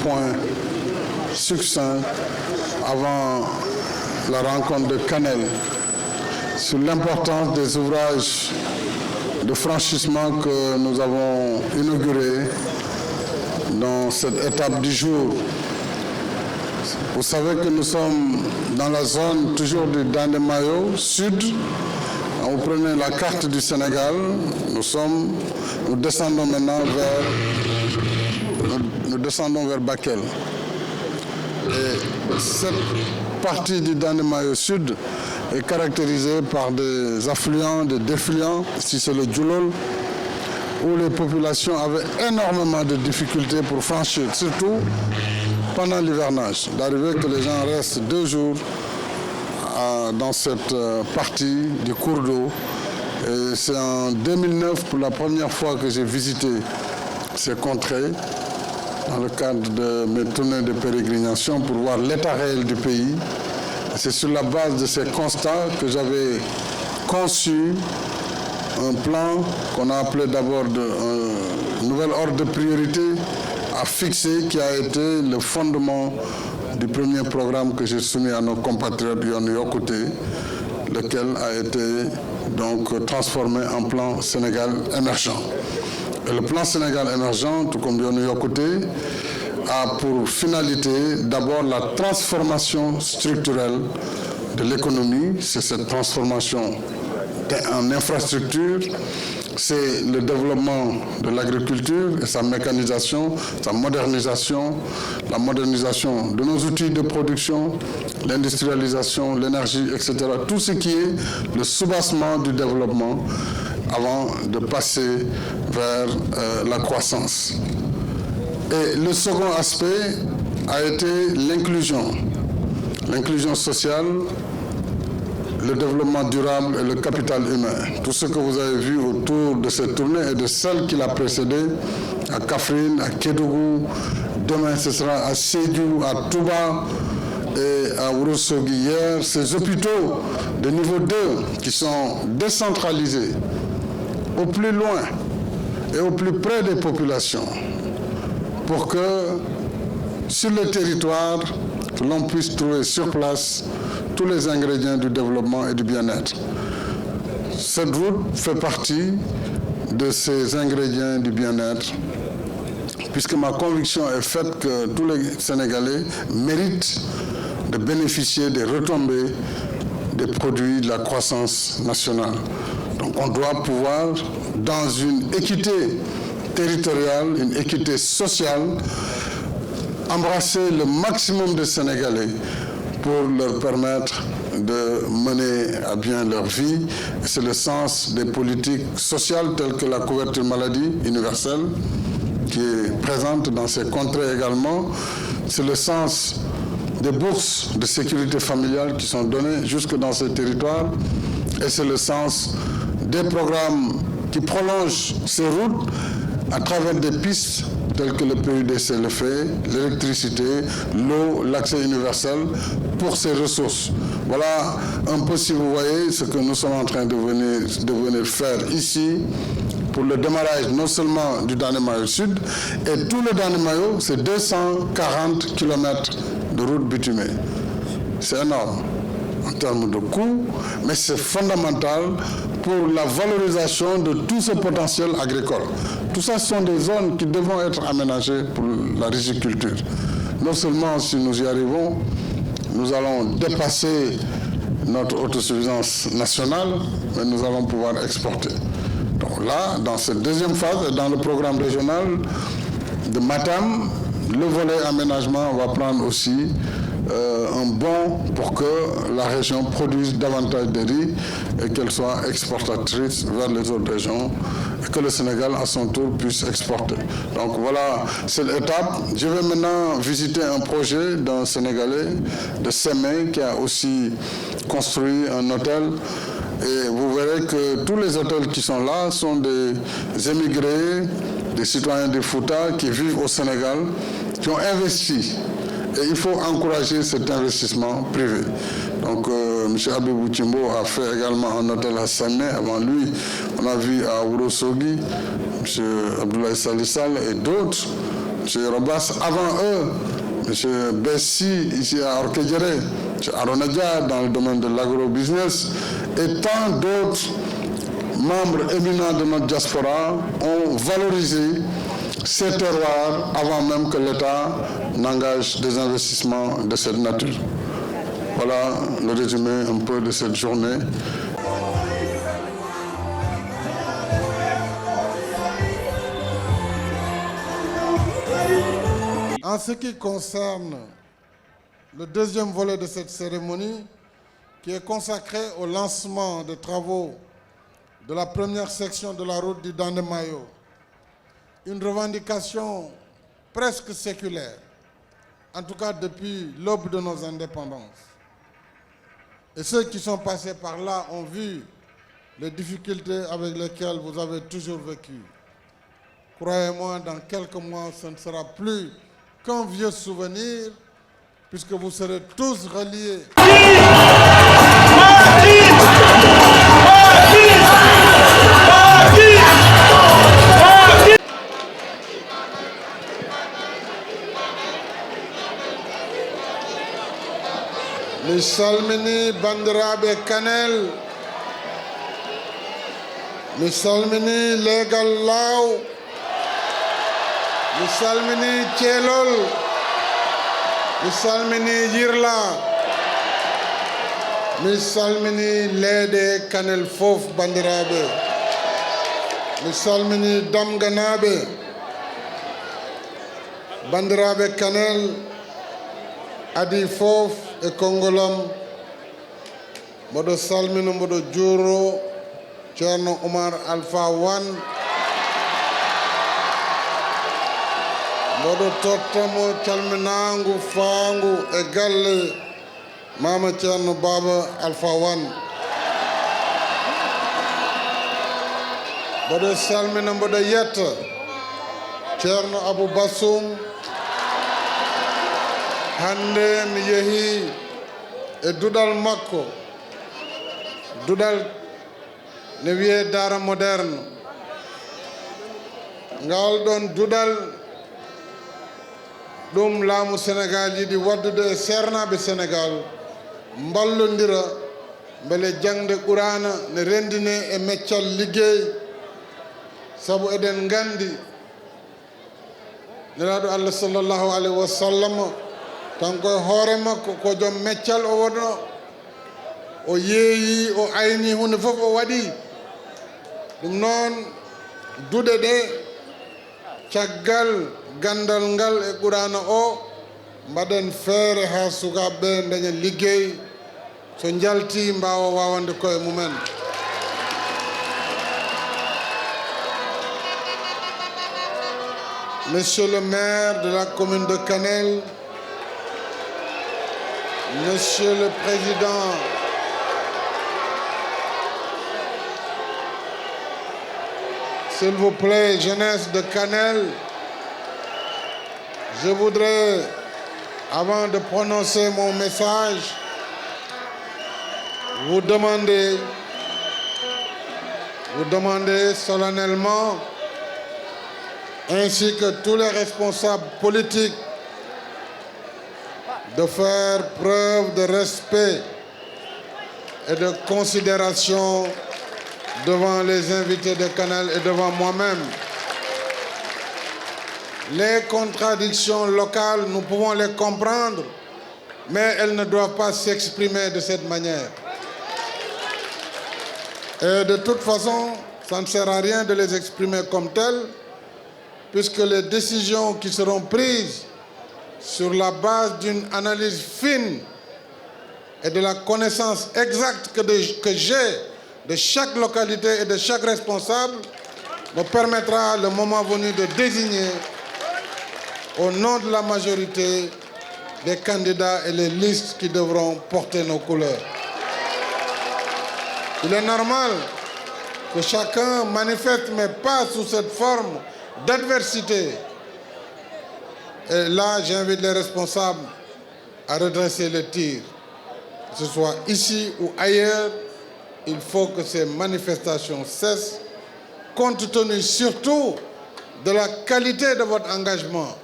Point succinct avant la rencontre de Canel sur l'importance des ouvrages de franchissement que nous avons inaugurés dans cette étape du jour. Vous savez que nous sommes dans la zone toujours du Dandemayo Sud. Vous prenez la carte du Sénégal, nous descendons maintenant vers Bakel. Et cette partie du Dandemayo Sud est caractérisée par des affluents, des défluents, ici c'est le Djoulol, où les populations avaient énormément de difficultés pour franchir, surtout pendant l'hivernage, d'arriver que les gens restent 2 jours dans cette partie du cours d'eau. Et c'est en 2009 pour la première fois que j'ai visité ces contrées dans le cadre de mes tournées de pérégrination pour voir l'état réel du pays. C'est sur la base de ces constats que j'avais conçu un plan qu'on a appelé d'abord un nouvel ordre de priorité à fixer, qui a été le fondement du premier programme que j'ai soumis à nos compatriotes Yoonu Yokkute, lequel a été donc transformé en plan Sénégal émergent. Et le plan Sénégal émergent, tout comme Yoonu Yokkute, a pour finalité d'abord la transformation structurelle de l'économie. C'est cette transformation en infrastructure, c'est le développement de l'agriculture et sa mécanisation, sa modernisation, la modernisation de nos outils de production, l'industrialisation, l'énergie, etc. Tout ce qui est le soubassement du développement avant de passer vers la croissance. Et le second aspect a été l'inclusion sociale, le développement durable et le capital humain. Tout ce que vous avez vu autour de cette tournée et de celle qui l'a précédée, à Kaffrine, à Kédougou, demain ce sera à Sédhiou, à Touba et à Ourossogui hier, ces hôpitaux de niveau 2 qui sont décentralisés au plus loin et au plus près des populations pour que sur le territoire, l'on puisse trouver sur place tous les ingrédients du développement et du bien-être. Cette route fait partie de ces ingrédients du bien-être, puisque ma conviction est faite que tous les Sénégalais méritent de bénéficier des retombées des produits de la croissance nationale. Donc on doit pouvoir, dans une équité territoriale, une équité sociale, embrasser le maximum de Sénégalais pour leur permettre de mener à bien leur vie. C'est le sens des politiques sociales telles que la couverture maladie universelle qui est présente dans ces contrées également. C'est le sens des bourses de sécurité familiale qui sont données jusque dans ces territoires. Et c'est le sens des programmes qui prolongent ces routes à travers des pistes telles que le PUDC le fait, l'électricité, l'eau, l'accès universel pour ces ressources. Voilà un peu, si vous voyez, ce que nous sommes en train de venir faire ici pour le démarrage non seulement du Danemayo Sud, et tout le Danemayo, c'est 240 km de route bitumée. C'est énorme en termes de coûts, mais c'est fondamental pour la valorisation de tout ce potentiel agricole. Tout ça sont des zones qui devront être aménagées pour la riziculture. Non seulement si nous y arrivons, nous allons dépasser notre autosuffisance nationale, mais nous allons pouvoir exporter. Donc là, dans cette deuxième phase, dans le programme régional de Matam, le volet aménagement va prendre aussi un bond pour que la région produise davantage de riz et qu'elle soit exportatrice vers les autres régions et que le Sénégal, à son tour, puisse exporter. Donc voilà cette étape. Je vais maintenant visiter un projet d'un Sénégalais de Sémé qui a aussi construit un hôtel. Et vous verrez que tous les hôtels qui sont là sont des émigrés, des citoyens de Fouta qui vivent au Sénégal, qui ont investi. Et il faut encourager cet investissement privé. Donc, M. Abibou Timbo a fait également un hôtel à Samé. Avant lui, on a vu à Ourossogui, M. Abdoulaye Salissal et d'autres, M. Robas avant eux, M. Bessi ici à Orkedjere, M. Aronadia dans le domaine de l'agro-business et tant d'autres membres éminents de notre diaspora ont valorisé ces terroirs avant même que l'État n'engage des investissements de cette nature. Voilà le résumé un peu de cette journée. En ce qui concerne le deuxième volet de cette cérémonie, qui est consacré au lancement des travaux de la première section de la route du Danemayo, une revendication presque séculaire, en tout cas depuis l'aube de nos indépendances. Et ceux qui sont passés par là ont vu les difficultés avec lesquelles vous avez toujours vécu. Croyez-moi, dans quelques mois, ce ne sera plus qu'un vieux souvenir, puisque vous serez tous reliés. Mi salmini bandiraɓe Kanel, mi salmini legal law, mi salmini Thielol, mi salmini Yirla, mi salmini leede Kanel fof bandiraɓe, mi salmini damganaɓe, bandiraɓe Kanel adi fof e kongolam, mboɗo salmina mboɗo juuro Ceerno Oumar Alpha Wane, mboɗo tottamo calminangu faangu e galle Mama Ceerno Baba Alpha Wane, mboɗo salmina mboɗo yetta Ceerno Abou Bassoum. Hande mi yehi e duɗal makko, duɗal ne wiye Daara Moderne. Ngal ɗon duɗal ɗum laamu Sénégal yiɗi waddude e sernaɓe Sénégal mballodira beele jangde Qur'ana ne rendine e meccal liggey, sabu eɗen gandi nelaɗo Allah sallllahu alayhi wa sallam kanko e hoore makko ko joom meccal o wonno, o yeeyi o ayni hunde fof o waɗi. Ɗum noon duɗe ɗe caggal gandal ngal e Qur'ana o mbaɗen feere ha sukaɓeɓe daña liggey, so jalti mbawa wawande koye mumen. Monsieur le maire de la commune de Kanel, Monsieur le Président, s'il vous plaît, jeunesse de Kanel, je voudrais, avant de prononcer mon message, vous demander solennellement, ainsi que tous les responsables politiques, de faire preuve de respect et de considération devant les invités de Kanel et devant moi-même. Les contradictions locales, nous pouvons les comprendre, mais elles ne doivent pas s'exprimer de cette manière. Et de toute façon, ça ne sert à rien de les exprimer comme telles, puisque les décisions qui seront prises sur la base d'une analyse fine et de la connaissance exacte que j'ai de chaque localité et de chaque responsable, me permettra, le moment venu, de désigner au nom de la majorité les candidats et les listes qui devront porter nos couleurs. Il est normal que chacun manifeste, mais pas sous cette forme d'adversité. Et là, j'invite les responsables à redresser le tir. Que ce soit ici ou ailleurs, il faut que ces manifestations cessent, compte tenu surtout de la qualité de votre engagement,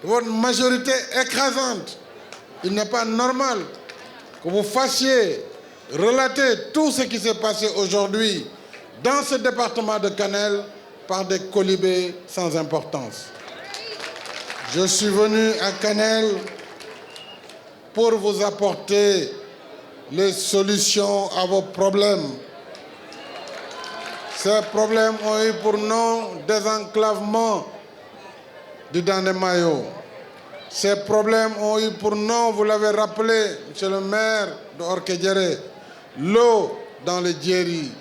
de votre majorité écrasante. Il n'est pas normal que vous fassiez relater tout ce qui s'est passé aujourd'hui dans ce département de Kanel par des colibés sans importance. Je suis venu à Kanel pour vous apporter les solutions à vos problèmes. Ces problèmes ont eu pour nom désenclavement du Dandemayo. Ces problèmes ont eu pour nom, vous l'avez rappelé, monsieur le maire de Orkedjere, l'eau dans les djéris.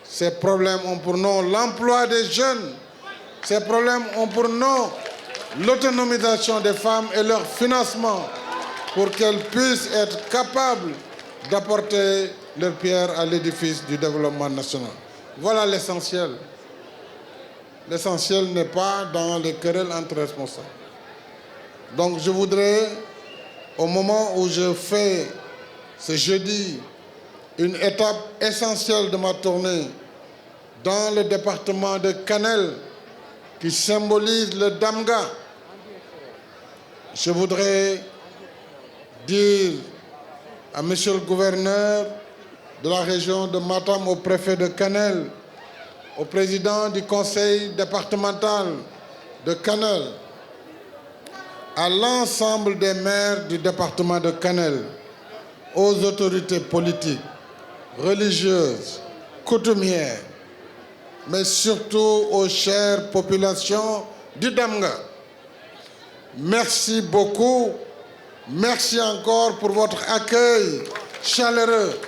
Ces problèmes ont pour nom l'emploi des jeunes. Ces problèmes ont pour nom l'autonomisation des femmes et leur financement pour qu'elles puissent être capables d'apporter leur pierre à l'édifice du développement national. Voilà l'essentiel. l'essentiel n'est pas dans les querelles entre responsables. Donc je voudrais, au moment où je fais ce jeudi une étape essentielle de ma tournée dans le département de Kanel, qui symbolise le Damga, je voudrais dire à monsieur le gouverneur de la région de Matam, au préfet de Kanel, au président du conseil départemental de Kanel, à l'ensemble des maires du département de Kanel, aux autorités politiques, religieuses, coutumières, mais surtout aux chères populations du Damga. Merci beaucoup. Merci encore pour votre accueil chaleureux.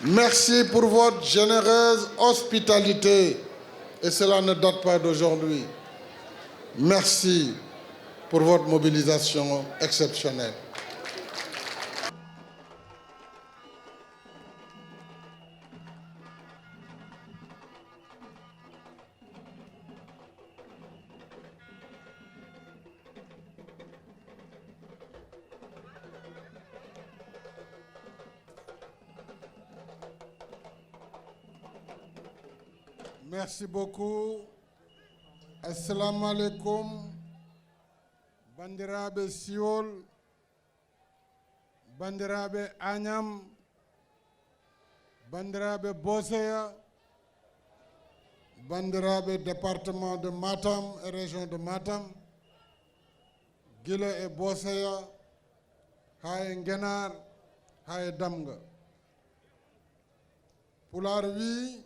Merci pour votre généreuse hospitalité. Et cela ne date pas d'aujourd'hui. Merci pour votre mobilisation exceptionnelle. Merci beaucoup. Assalamu alaikum. Bandirabe Siol, Bandirabe Agnam, Bandirabe Boseya, Bandirabe département de Matam et région de Matam, Guile et Boseya, Haye Ngenar, Haye Damga. Pular wi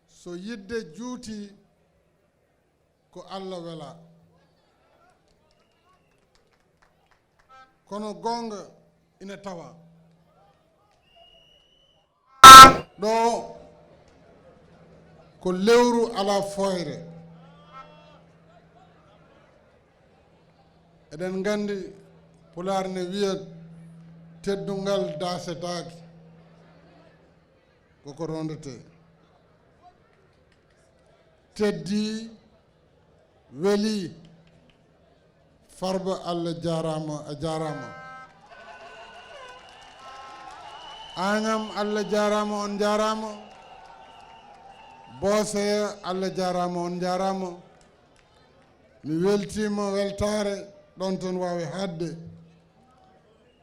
so yidde juuti ko Allah wela. Kono gonga ina tawa ɗo ko lewru ala foyre. Eɗen gandi Pulaar ne wiya teddungal dasetaki koko rondete. Teddi weli Farba Allah jarama a jarama. Agnam Allah jarama on jarama. Boseya Allah jarama on jarama. Mi weltima weltare ɗon ton wawi hadde.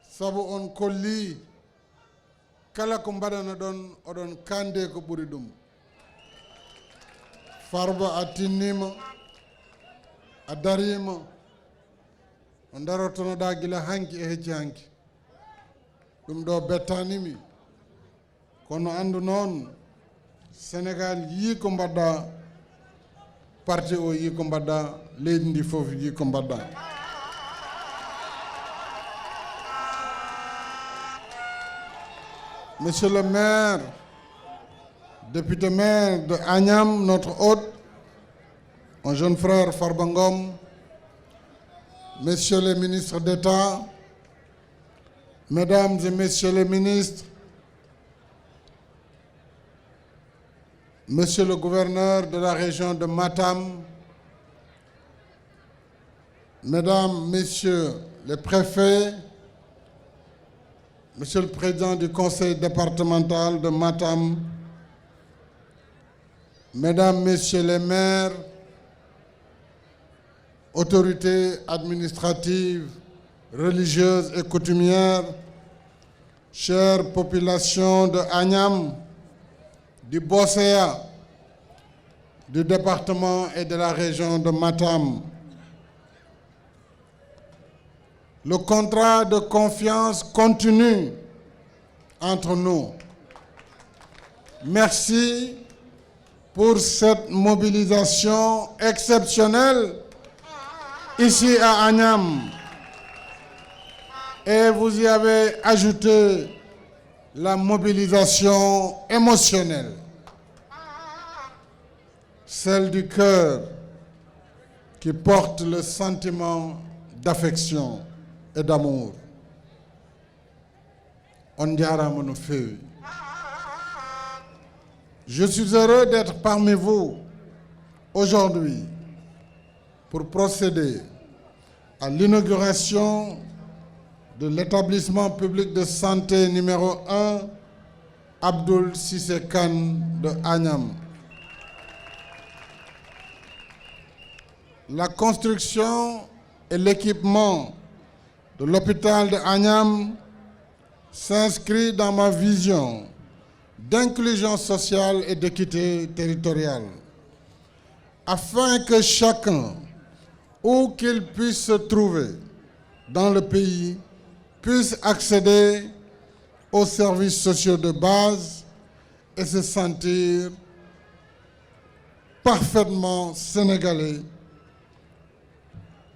Sabu on kolli kala ko mbaɗana ɗon oɗon kande ko ɓuri ɗum. Farba a tinnima, a darima, on darotonoɗa gila hanki e hecci hanki. Ɗum ɗo bettanimi, kono andu noon Sénégal yii ko mbaɗɗa, parti o yii ko mbaɗɗa, leydi ndi fof yii ko mbaɗɗa. Monsieur le maire, député maire de Agnam, notre hôte, mon jeune frère Farba Ngom, messieurs les ministres d'État, mesdames et messieurs les ministres, monsieur le gouverneur de la région de Matam, mesdames, messieurs les préfets, monsieur le président du conseil départemental de Matam, mesdames, messieurs les maires, autorités administratives, religieuses et coutumières, chères populations de Agnam, du Boseya, du département et de la région de Matam. Le contrat de confiance continue entre nous. Merci pour cette mobilisation exceptionnelle ici à Agnam. Et vous y avez ajouté la mobilisation émotionnelle, celle du cœur qui porte le sentiment d'affection et d'amour. On jarama no feewi. Je suis heureux d'être parmi vous aujourd'hui pour procéder à l'inauguration de l'établissement public de santé numéro 1 Abdoul Cissé Kane de Agnam. La construction et l'équipement de l'hôpital de Agnam s'inscrit dans ma vision d'inclusion sociale et d'équité territoriale, afin que chacun, où qu'il puisse se trouver dans le pays, puisse accéder aux services sociaux de base et se sentir parfaitement sénégalais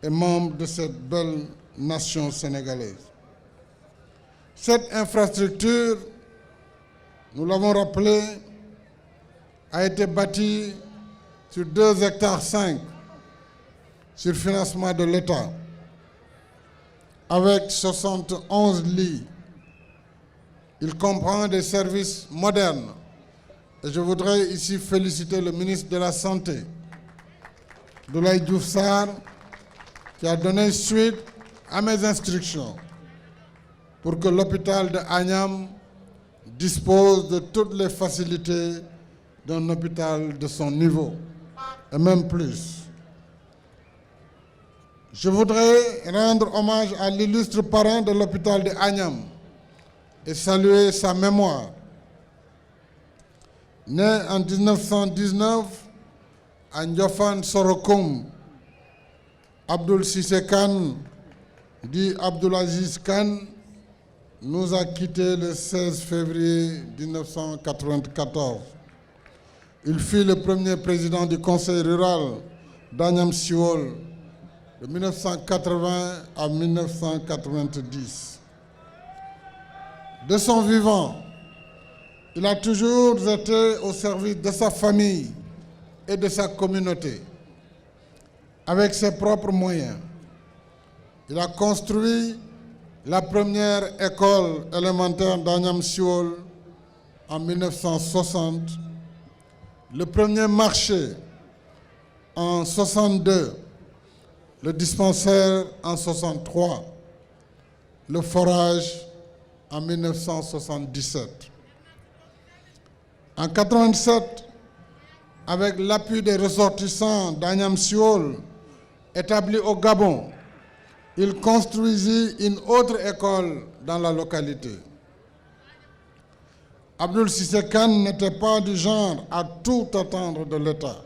et membre de cette belle nation sénégalaise. Cette infrastructure, nous l'avons rappelé, a été bâtie sur 2,5 hectares sur financement de l'État, avec 71 lits. Il comprend des services modernes. Et je voudrais ici féliciter le ministre de la Santé, Abdoulaye Diouf Sarr, qui a donné suite à mes instructions pour que l'hôpital de Agnam dispose de toutes les facilités d'un hôpital de son niveau, et même plus. Je voudrais rendre hommage à l'illustre parrain de l'hôpital de Agnam et saluer sa mémoire. Né en 1919 à Ndiofane Sorokoum, Abdoul Cissé Kane, dit Abdoulaziz Kane, nous a quittés le 16 février 1994. Il fut le premier président du conseil rural d'Agnam Siol de 1980 à 1990. De son vivant, il a toujours été au service de sa famille et de sa communauté. Avec ses propres moyens, il a construit la première école élémentaire d'Agnam Siol en 1960, le premier marché en 1962, le dispensaire en 1963, le forage en 1977. En 1987, avec l'appui des ressortissants d'Agnam Siol établis au Gabon, il construisit une autre école dans la localité. Abdoul Cissé Kane n'était pas du genre à tout attendre de l'État.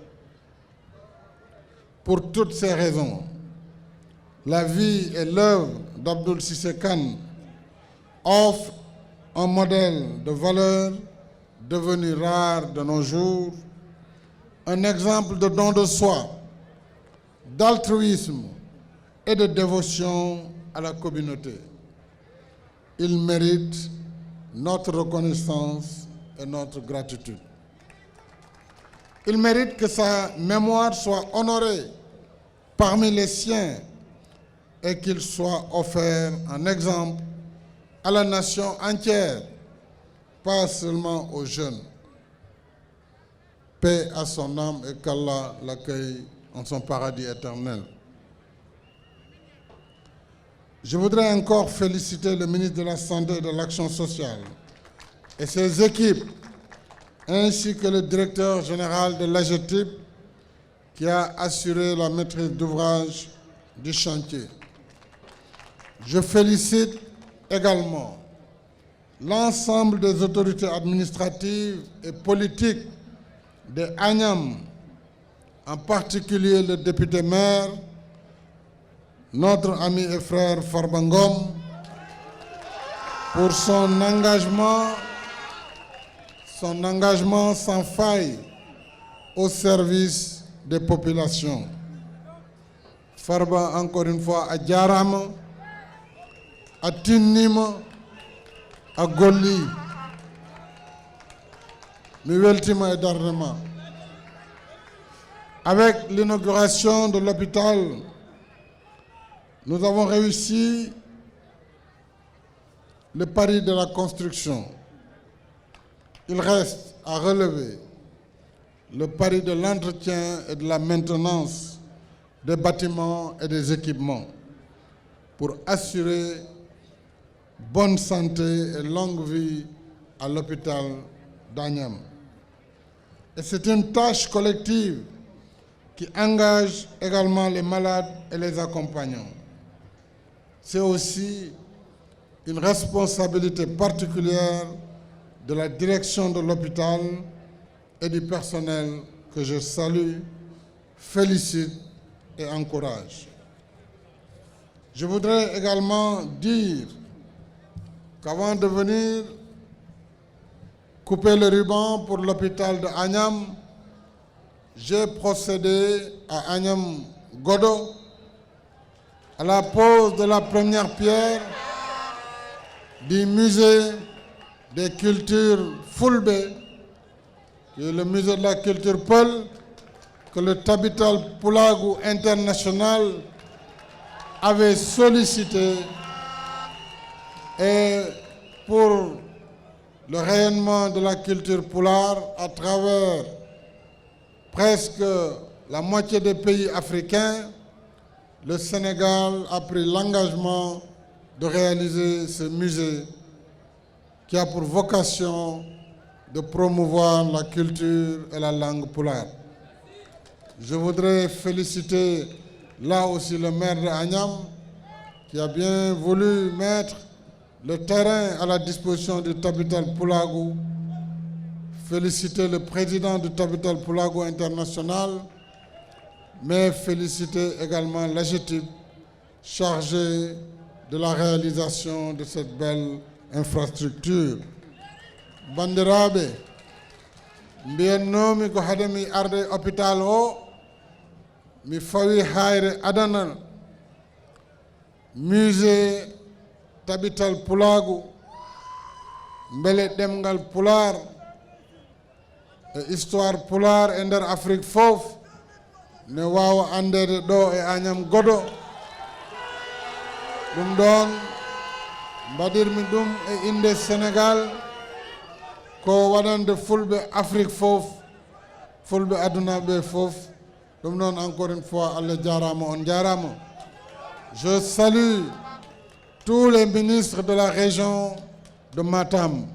Pour toutes ces raisons, la vie et l'œuvre d'Abdoul Cissé Kane offrent un modèle de valeur devenu rare de nos jours, un exemple de don de soi, d'altruisme et de dévotion à la communauté. Il mérite notre reconnaissance et notre gratitude. Il mérite que sa mémoire soit honorée parmi les siens et qu'il soit offert en exemple à la nation entière, pas seulement aux jeunes. Paix à son âme et qu'Allah l'accueille en son paradis éternel. Je voudrais encore féliciter le ministre de la Santé et de l'Action sociale et ses équipes, ainsi que le directeur général de l'AGETIP qui a assuré la maîtrise d'ouvrage du chantier. Je félicite également l'ensemble des autorités administratives et politiques de Agnam, en particulier le député maire, notre ami et frère Farba Ngom, pour son engagement sans faille au service des populations. Farba, encore une fois, à Djarama, à Tinnima, à Golli, Miweltima et Darnema. Avec l'inauguration de l'hôpital, nous avons réussi le pari de la construction. Il reste à relever le pari de l'entretien et de la maintenance des bâtiments et des équipements pour assurer bonne santé et longue vie à l'hôpital d'Agnam. Et c'est une tâche collective qui engage également les malades et les accompagnants. C'est aussi une responsabilité particulière de la direction de l'hôpital et du personnel que je salue, félicite et encourage. Je voudrais également dire qu'avant de venir couper le ruban pour l'hôpital de Agnam, j'ai procédé à Agnam Godo à la pose de la première pierre du musée des cultures Fulbe, qui est le musée de la culture Peul, que le Tabital Pulagu International avait sollicité, et pour le rayonnement de la culture Pular à travers presque la moitié des pays africains, le Sénégal a pris l'engagement de réaliser ce musée qui a pour vocation de promouvoir la culture et la langue Pular. Je voudrais féliciter là aussi le maire de Agnam qui a bien voulu mettre le terrain à la disposition du Tabital Pulagu, féliciter le président du Tabital Pulagu International, mais féliciter également l'AGETIP chargé de la réalisation de cette belle infrastructure. Bandirabe, mbiyannomi ko hade mi arde hôpital o, mi fawi hayre adana musée Tabital Pulagu, mbele demgal Pular e histoire Pular e nder Afrique fof ne wawa andede ɗo e Agnam Godo. Ɗum ɗon mbaɗirmi ɗum e inde Sénégal ko waɗande fulɓe Afrique fof, fulɓe aduna ɓe fof. Ɗum ɗon encore une fois Allah jarama, on jarama. Je salue tous les ministres de la région de Matam.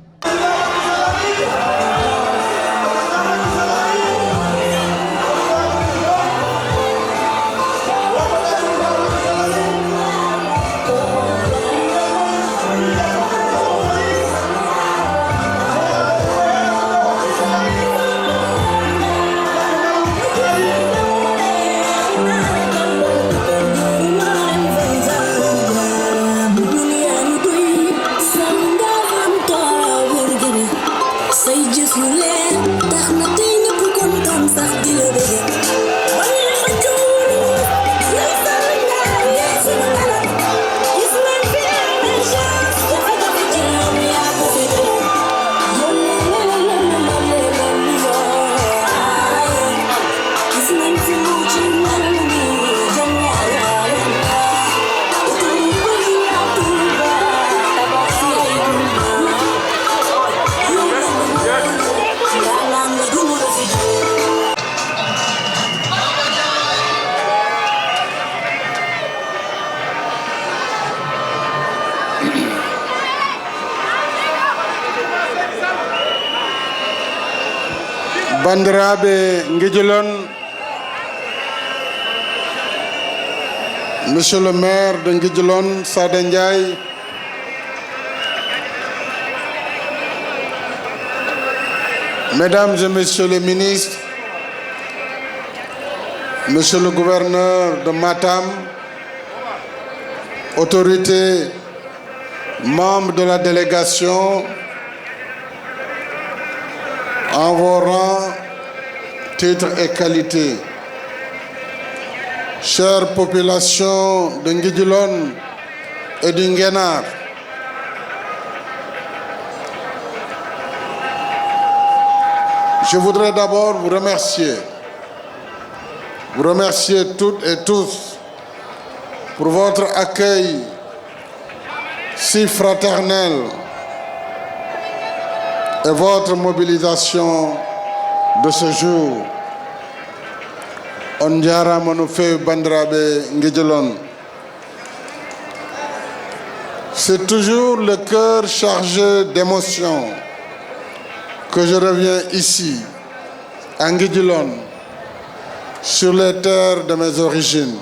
Bandiraɓe Nguidjilone, Monsieur le maire de Nguidjilone, Sada Ndiaye, Mesdames et Messieurs les ministres, Monsieur le gouverneur de Matam, autorités, membres de la délégation, en vos rangs, titres et qualités. Chère population de Nguidjilone et du Nguénar, je voudrais d'abord vous remercier toutes et tous pour votre accueil si fraternel et votre mobilisation de ce jour. On jarama no feewi bandiraɓe Nguédiolone. C'est toujours le cœur chargé d'émotions que je reviens ici, à Nguédiolone, sur les terres de mes origines.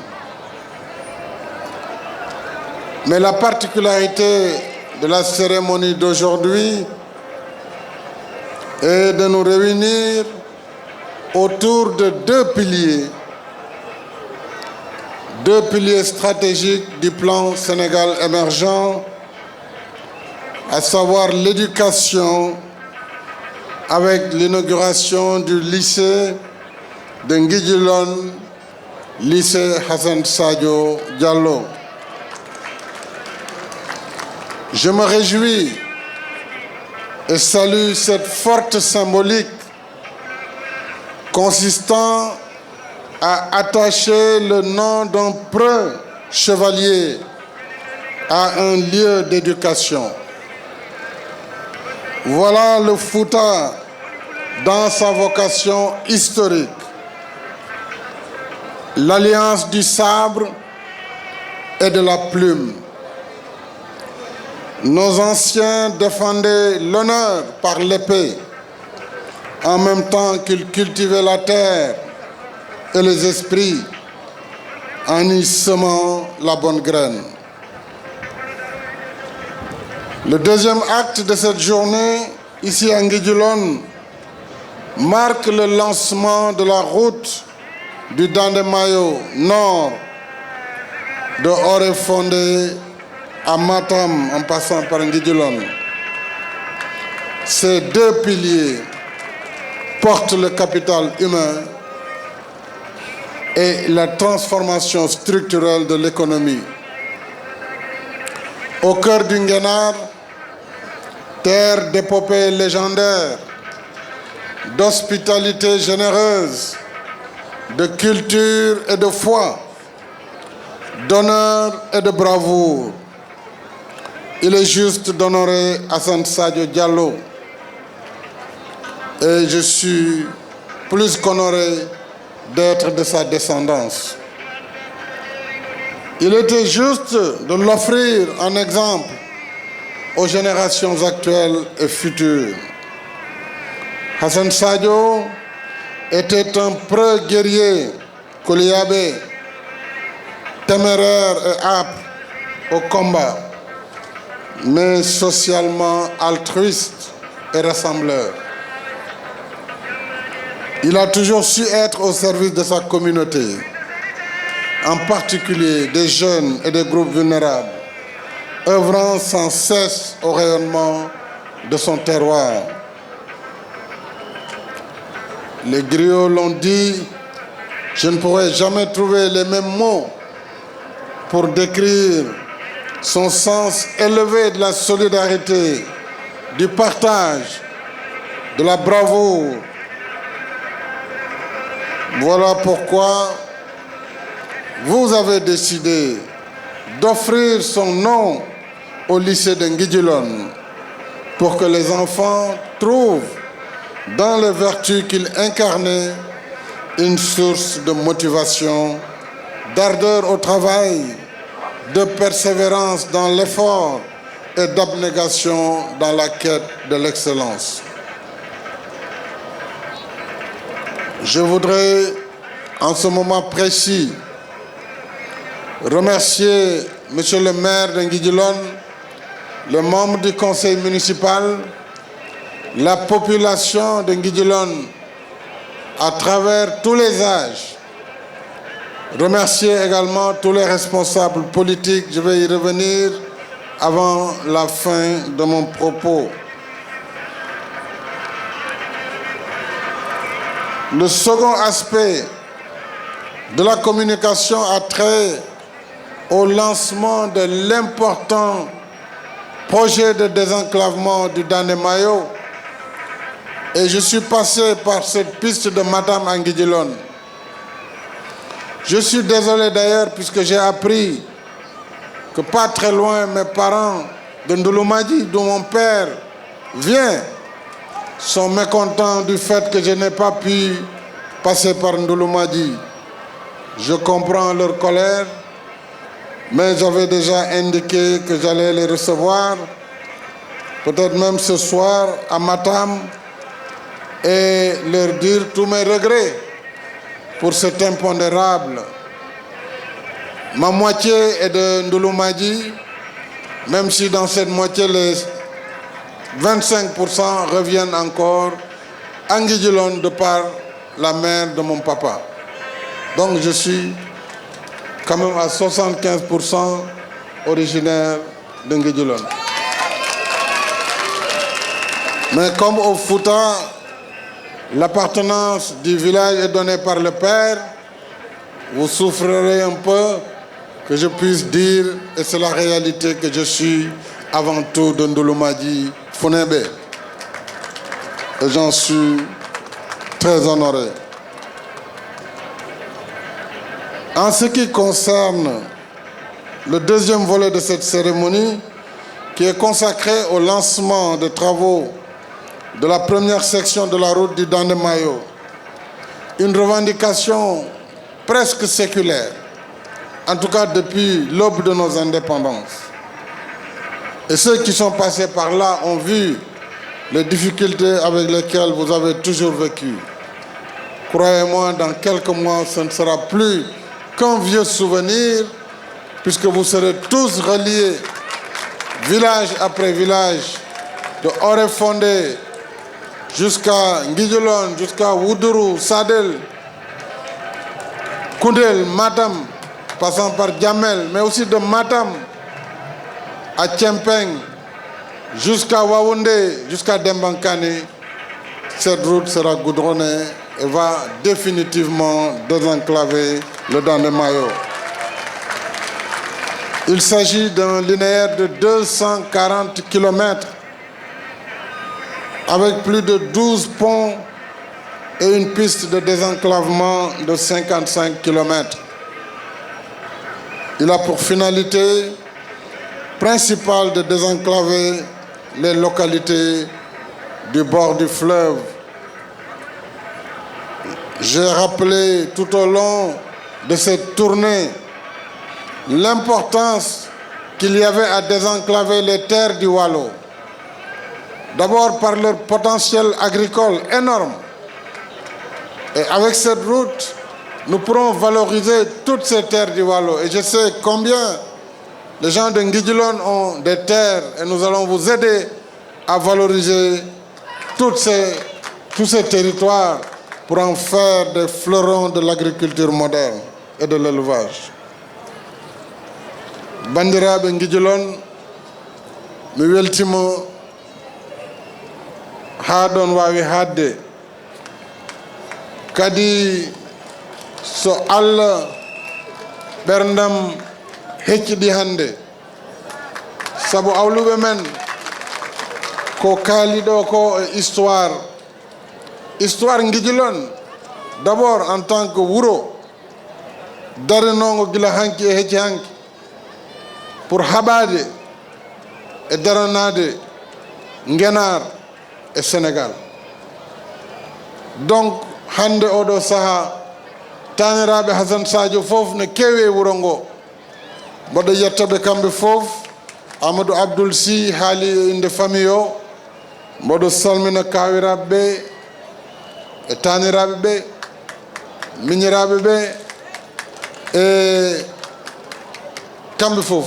Mais la particularité de la cérémonie d'aujourd'hui est de nous réunir autour de deux piliers stratégiques du plan Sénégal émergent, à savoir l'éducation avec l'inauguration du lycée de Nguédiolone, lycée Hassan Sadio Diallo. Je me réjouis et salue cette forte symbolique consistant à attacher le nom d'un preux chevalier à un lieu d'éducation. Voilà le Fouta dans sa vocation historique. L'alliance du sabre et de la plume. Nos anciens défendaient l'honneur par l'épée, en même temps qu'ils cultivaient la terre et les esprits en y semant la bonne graine. Le deuxième acte de cette journée, ici à Nguédiolone, marque le lancement de la route du Dandemayo nord, de Oréfondé à Matam, en passant par Nguédiolone. Ces deux piliers portent le capital humain et la transformation structurelle de l'économie. Au cœur du Nguénar, terre d'épopées légendaires, d'hospitalité généreuse, de culture et de foi, d'honneur et de bravoure. Il est juste d'honorer Hassan Sadio Diallo. Et je suis plus qu'honoré d'être de sa descendance. Il était juste de l'offrir en exemple aux générations actuelles et futures. Hassan Sadio était un preux guerrier, Kouliabé, téméraire et âpre au combat, mais socialement altruiste et rassembleur. Il a toujours su être au service de sa communauté, en particulier des jeunes et des groupes vulnérables, œuvrant sans cesse au rayonnement de son terroir. Les griots l'ont dit, je ne pourrais jamais trouver les mêmes mots pour décrire son sens élevé de la solidarité, du partage, de la bravoure. Voilà pourquoi vous avez décidé d'offrir son nom au lycée de Nguédiolone pour que les enfants trouvent dans les vertus qu'il incarnait une source de motivation, d'ardeur au travail, de persévérance dans l'effort et d'abnégation dans la quête de l'excellence. Je voudrais, en ce moment précis, remercier Monsieur le maire de Nguédiolone, le membre du conseil municipal, la population de Nguédiolone à travers tous les âges. Remercier également tous les responsables politiques. Je vais y revenir avant la fin de mon propos. Le second aspect de la communication a trait au lancement de l'important projet de désenclavement du Dandemayo. Et je suis passé par cette piste de Matam à Nguédiolone. Je suis désolé d'ailleurs puisque j'ai appris que pas très loin, mes parents de Ndouloumadji, d'où mon père vient, sont mécontents du fait que je n'ai pas pu passer par Ndouloumadji. Je comprends leur colère, mais j'avais déjà indiqué que j'allais les recevoir, peut-être même ce soir à Matam, et leur dire tous mes regrets pour cet impondérable. Ma moitié est de Ndouloumadji, même si dans cette moitié, les 25% reviennent encore à Nguidjilone de par la mère de mon papa. Donc je suis quand même à 75% originaire de Nguidjilone. Mais comme au Fouta, l'appartenance du village est donnée par le père, vous souffrirez un peu que je puisse dire, et c'est la réalité, que je suis avant tout de Ndouloumadji Founébé. Et j'en suis très honoré. En ce qui concerne le deuxième volet de cette cérémonie, qui est consacré au lancement des travaux de la première section de la route du Dandemayo, une revendication presque séculaire, en tout cas depuis l'aube de nos indépendances. Et ceux qui sont passés par là ont vu les difficultés avec lesquelles vous avez toujours vécu. Croyez-moi, dans quelques mois, ce ne sera plus qu'un vieux souvenir, puisque vous serez tous reliés, village après village, de Orefondé jusqu'à Nguidjilone, jusqu'à Woudourou, Sadel, Koundel, Matam, passant par Djamel, mais aussi de Matam à Tchempeng, jusqu'à Waoundé, jusqu'à Dembankane. Cette route sera goudronnée et va définitivement désenclaver le Dandemayo. Il s'agit d'un linéaire de 240 km avec plus de 12 ponts et une piste de désenclavement de 55 km. Il a pour finalité principale de désenclaver les localités du bord du fleuve. J'ai rappelé tout au long de cette tournée l'importance qu'il y avait à désenclaver les terres du Waalo. D'abord par leur potentiel agricole énorme. Et avec cette route, nous pourrons valoriser toutes ces terres du Waalo. Et je sais combien les gens de Nguidjilone ont des terres et nous allons vous aider à valoriser tous ces territoires pour en faire des fleurons de l'agriculture moderne et de l'élevage. Bandiraɓe Nguidjilone, mi weltimo ha ɗon wawi hadde. Kadi so Allah ɓerdam hecciɗi hande, sabu awluɓe men ko kaaliɗo ko e histoire Nguidjilone d'abord en tant que wuro darinongo gila hanki e hecci hanki pour haɓade e daranade Ngenar e Sénégal. Donc hande oɗo saaha taniraɓe Hasan Sadio fof ne kewi e wuro ngo. Mboɗo yettaɓe kamɓe fof. Amadou Abdoul Sy haali e inde famille o. Mboɗo salmina kawiraɓe ɓe e taniraɓe ɓe, miñiraɓe ɓe e kamɓe fof,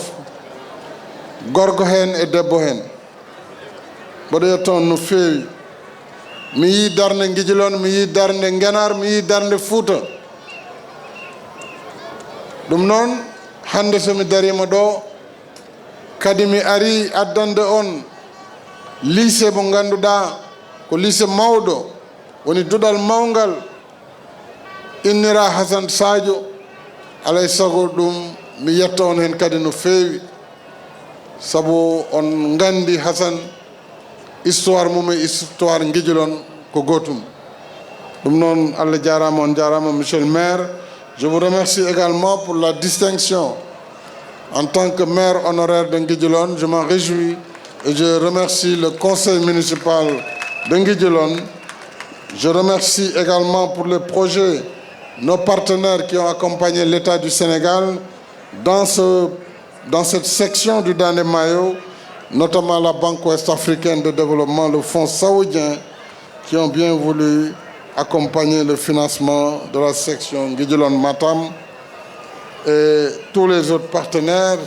gorko hen e debbo hen. Mboɗo yetta on no feewi. Mi yi darde Nguidjilone, mi yi darde Ngenar, mi yi darde Fouta. Ɗum noon hande somi darima ɗo kadi mi ari addande on lycée mo ganduɗa ko lycée mawɗo woni duɗal mawgal innira Hasan Sadio. Alay sago ɗum mi yetta on hen kadi no feewi, sabu on gandi Hasan histoire mum e histoire Nguidjilone ko gotum. Ɗum noon Allah jarama, on jarama monsieur le maire. Je vous remercie également pour la distinction en tant que maire honoraire de Nguidjilone. Je m'en réjouis et je remercie le conseil municipal de Nguidjilone. Je remercie également pour le projet nos partenaires qui ont accompagné l'État du Sénégal dans cette section du Dandemayo, notamment la Banque ouest-africaine de développement, le Fonds saoudien, qui ont bien voulu accompagner le financement de la section Nguidjilone-Matam, et tous les autres partenaires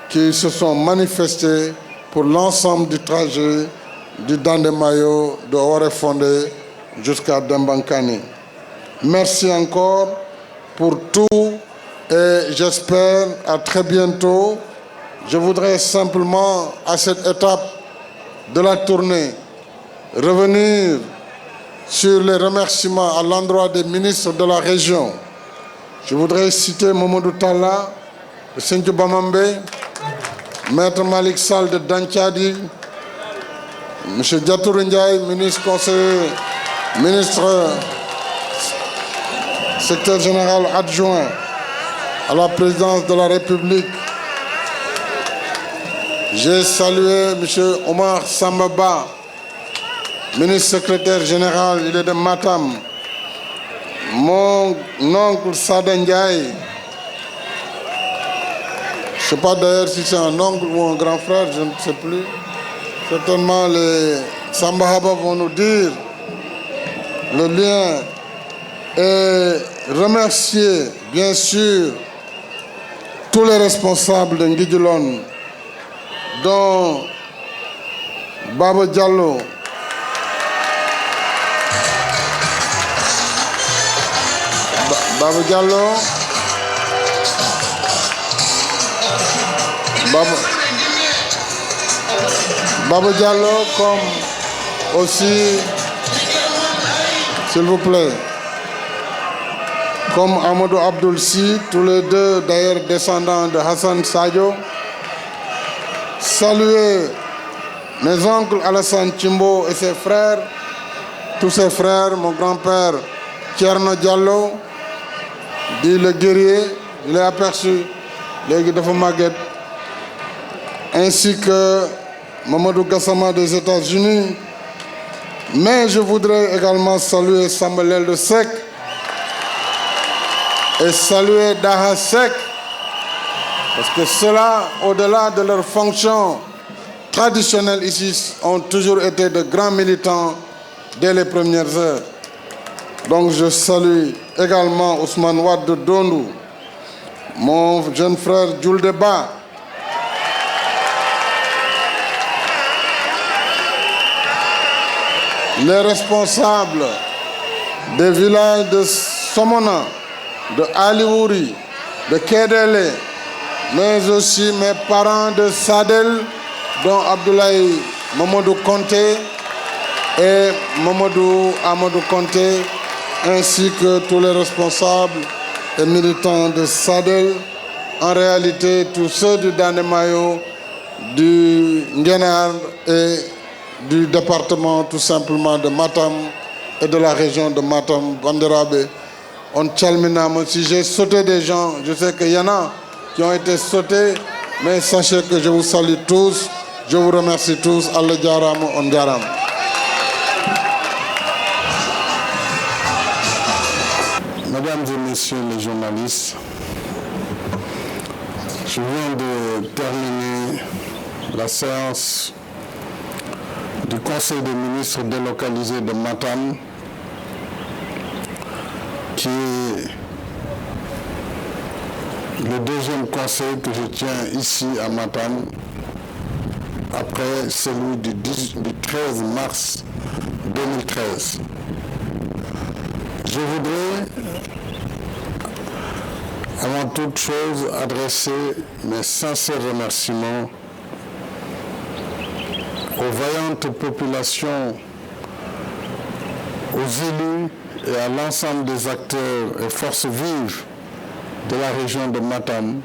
qui se sont manifestés pour l'ensemble du trajet du Dandemayo de Oréfondé jusqu'à Dembankani. Merci encore pour tout et j'espère à très bientôt. Je voudrais simplement, à cette étape de la tournée, revenir sur les remerciements à l'endroit des ministres de la région. Je voudrais citer Mamadou Talla de Sinthiou Bamambé, Maître Malik Sall de Dantiadi, M. Diatour Ndiaye, ministre conseiller, ministre secrétaire général adjoint à la présidence de la République. J'ai salué M. Omar Sambaba, ministre secrétaire général, il est de Matam. Mon oncle Sada Ndiaye, je ne sais pas d'ailleurs si c'est un oncle ou un grand frère, je ne sais plus. Certainement les Sambahaba vont nous dire le lien et remercier bien sûr tous les responsables de Nguidjilone, dont Baba Diallo, Baba Diallo, Baba Diallo, comme aussi, s'il vous plaît, comme Amadou Abdoul Si, tous les deux d'ailleurs descendants de Hassan Sadio. Saluer mes oncles Alassane Chimbo et ses frères, tous ses frères, mon grand-père Thierno Diallo, dit le guerrier, je l'ai aperçu, les Guidafa Maguette, ainsi que Mamadou Gassama des États-Unis. Mais je voudrais également saluer Samuel de Sek et saluer Daha Sek, parce que ceux-là, au-delà de leur fonction traditionnelle ici, ont toujours été de grands militants dès les premières heures. Donc je salue également Ousmane Wade de Dondou, mon jeune frère Jules Deba, les responsables des villages de Somona, de Aliouri, de Kédélé, mais aussi mes parents de Sadel, dont Abdoulaye Mamadou Konté et Mamadou Amadou Konté, ainsi que tous les responsables et militants de Sadel, en réalité tous ceux du Dandemayo, du Nguénar et du département tout simplement de Matam et de la région de Matam, Banderabe. On tchalminam. Si j'ai sauté des gens, je sais qu'il y en a qui ont été sautés, mais sachez que je vous salue tous, je vous remercie tous. Allah Djaram, on Djaram. Mesdames et messieurs les journalistes, je viens de terminer la séance du Conseil des ministres délocalisé de Matam, qui est le deuxième conseil que je tiens ici à Matam, après celui du 13 mars 2013. Je voudrais, avant toute chose, adresser mes sincères remerciements aux vaillantes populations, aux élus et à l'ensemble des acteurs et forces vives de la région de Matam,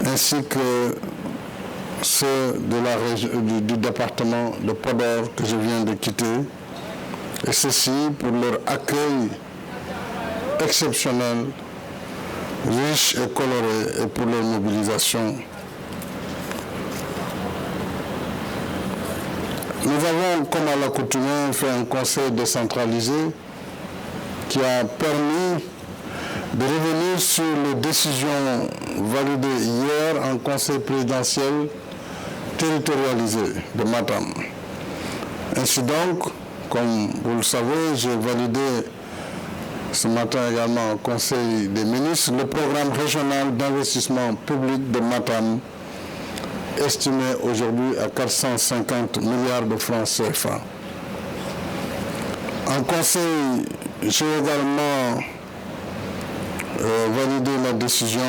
ainsi que ceux de la région, du département de Podor que je viens de quitter, et ceci pour leur accueil exceptionnel, riche et coloré, et pour leur mobilisation. Nous avons, comme à l'accoutumée, fait un conseil décentralisé qui a permis de revenir sur les décisions validées hier en conseil présidentiel territorialisé de Matam. Ainsi donc, comme vous le savez, j'ai validé ce matin également au Conseil des ministres le programme régional d'investissement public de Matam, estimé aujourd'hui à 450 milliards de francs CFA. En Conseil, j'ai également validé la décision